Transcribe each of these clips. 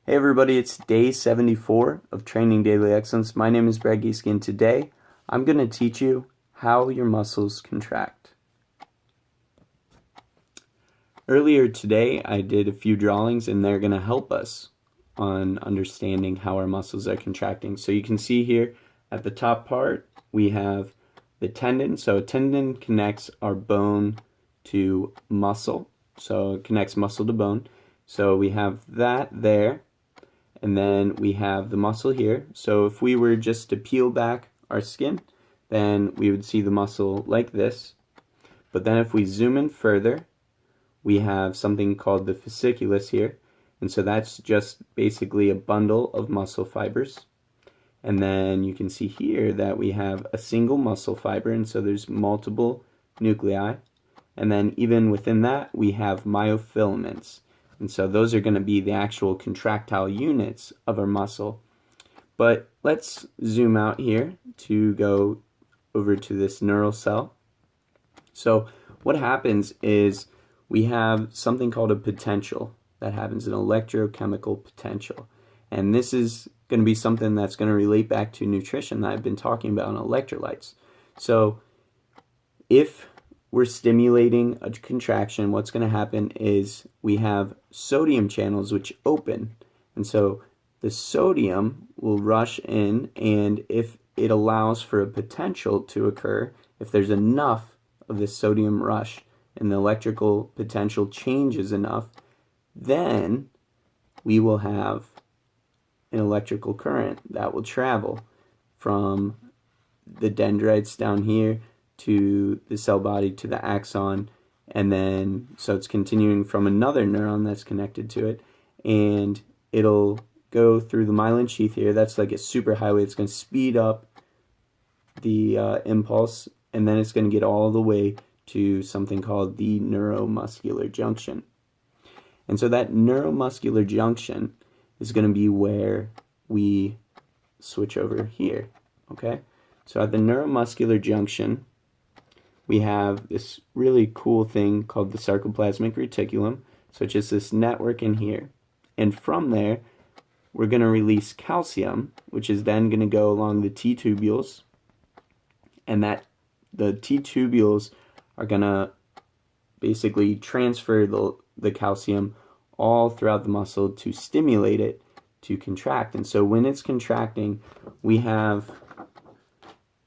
Hey everybody, it's day 74 of Training Daily Excellence. My name is Brad Gieske, and today I'm going to teach you how your muscles contract. Earlier today I did a few drawings and they're going to help us on understanding how our muscles are contracting. So you can see here at the top part we have the tendon. So a tendon connects our bone to muscle. So it connects muscle to bone. So we have that there. And then we have the muscle here. So if we were just to peel back our skin, then we would see the muscle like this. But then if we zoom in further, we have something called the fasciculus here. And so that's just basically a bundle of muscle fibers. And then you can see here that we have a single muscle fiber, and so there's multiple nuclei. And then even within that, we have myofilaments. And so those are going to be the actual contractile units of our muscle. But let's zoom out here to go over to this neural cell. So what happens is we have something called a potential that happens, an electrochemical potential. And this is going to be something that's going to relate back to nutrition that I've been talking about on electrolytes. So if we're stimulating a contraction, what's going to happen is we have sodium channels which open. And so the sodium will rush in, and if it allows for a potential to occur, if there's enough of this sodium rush and the electrical potential changes enough, then we will have an electrical current that will travel from the dendrites down here to the cell body to the axon, and then so it's continuing from another neuron that's connected to it, and it'll go through the myelin sheath here. That's like a superhighway. It's going to speed up the impulse, and then it's going to get all the way to something called the neuromuscular junction. And so that neuromuscular junction is going to be where we switch over here, okay? So at the neuromuscular junction, we have this really cool thing called the sarcoplasmic reticulum. So it's just this network in here. And from there, we're going to release calcium, which is then going to go along the T-tubules. And that the T-tubules are going to basically transfer the calcium all throughout the muscle to stimulate it to contract. And so when it's contracting, we have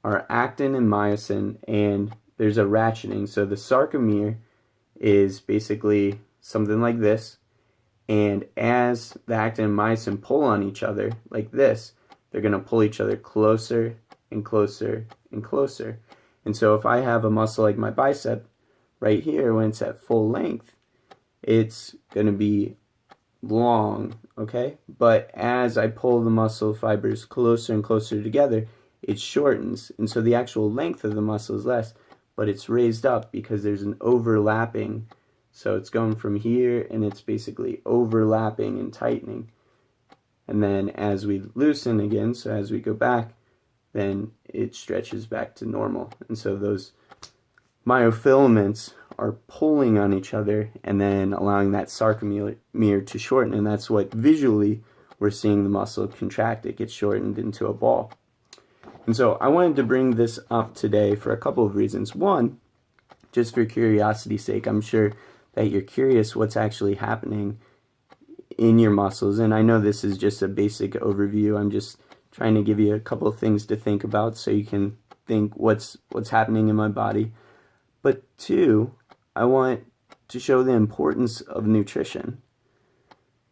our actin and myosin, and there's a ratcheting. So the sarcomere is basically something like this, and as the actin and myosin pull on each other like this, they're going to pull each other closer and closer and closer. And so if I have a muscle like my bicep right here, when it's at full length, it's going to be long, okay? But as I pull the muscle fibers closer and closer together, it shortens, and so the actual length of the muscle is less, but it's raised up because there's an overlapping. So it's going from here, and it's basically overlapping and tightening. And then as we loosen again, so as we go back, then it stretches back to normal. And so those myofilaments are pulling on each other and then allowing that sarcomere to shorten, and that's what visually we're seeing the muscle contract. It gets shortened into a ball. And so I wanted to bring this up today for a couple of reasons. One, just for curiosity's sake, I'm sure that you're curious what's actually happening in your muscles. And I know this is just a basic overview. I'm just trying to give you a couple of things to think about so you can think what's happening in my body. But two, I want to show the importance of nutrition.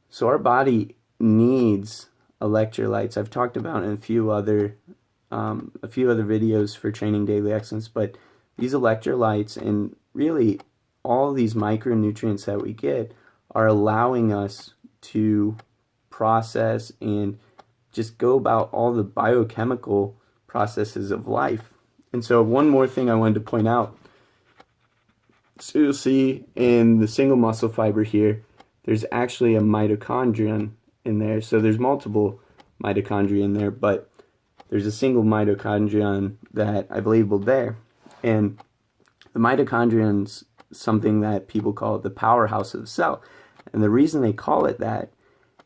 So our body needs electrolytes. I've talked about in a few other videos for Training Daily Excellence, but these electrolytes and really all these micronutrients that we get are allowing us to process and just go about all the biochemical processes of life. And so one more thing I wanted to point out. So you'll see in the single muscle fiber here, there's actually a mitochondrion in there. So there's multiple mitochondria in there, but there's a single mitochondrion that I've labeled there. And the mitochondrion's something that people call the powerhouse of the cell. And the reason they call it that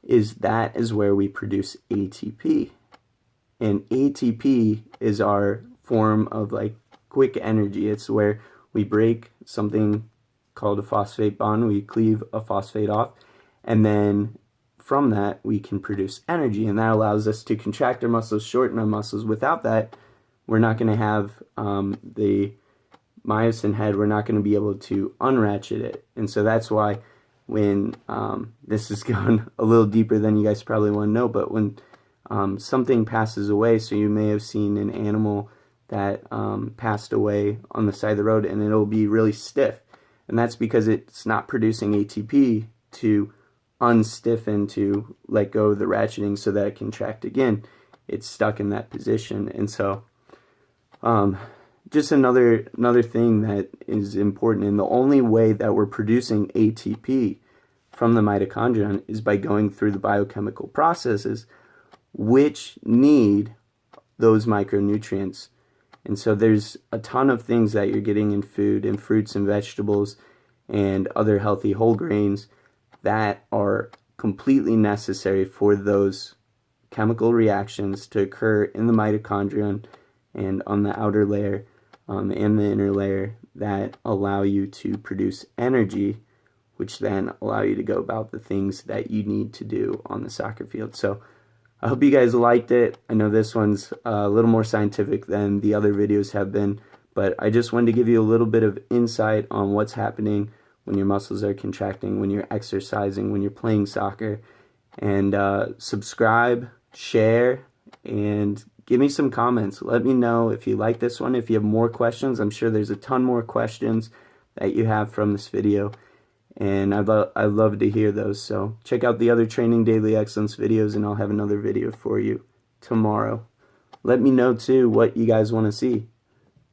that is where we produce ATP. And ATP is our form of like quick energy. It's where we break something called a phosphate bond, we cleave a phosphate off, and then from that we can produce energy, and that allows us to contract our muscles, shorten our muscles. Without that, we're not going to have the myosin head, we're not going to be able to unratchet it. And so that's why when this is going a little deeper than you guys probably want to know, but when something passes away, so you may have seen an animal that passed away on the side of the road, and it'll be really stiff, and that's because it's not producing ATP to unstiffen, to let go of the ratcheting so that it can contract again. It's stuck in that position. And so just another thing that is important, and the only way that we're producing ATP from the mitochondrion is by going through the biochemical processes which need those micronutrients. And so there's a ton of things that you're getting in food and fruits and vegetables and other healthy whole grains that are completely necessary for those chemical reactions to occur in the mitochondrion and on the outer layer and the inner layer that allow you to produce energy, which then allow you to go about the things that you need to do on the soccer field. So I hope you guys liked it. I know this one's a little more scientific than the other videos have been, but I just wanted to give you a little bit of insight on what's happening when your muscles are contracting, when you're exercising, when you're playing soccer. And subscribe, share, and give me some comments. Let me know if you like this one. If you have more questions, I'm sure there's a ton more questions that you have from this video, and I'd love to hear those. So check out the other Training Daily Excellence videos, and I'll have another video for you tomorrow. Let me know too what you guys want to see.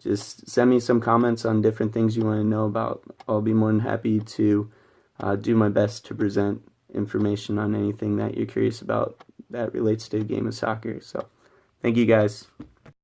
Just send me some comments on different things you want to know about. I'll be more than happy to do my best to present information on anything that you're curious about that relates to the game of soccer. So thank you guys.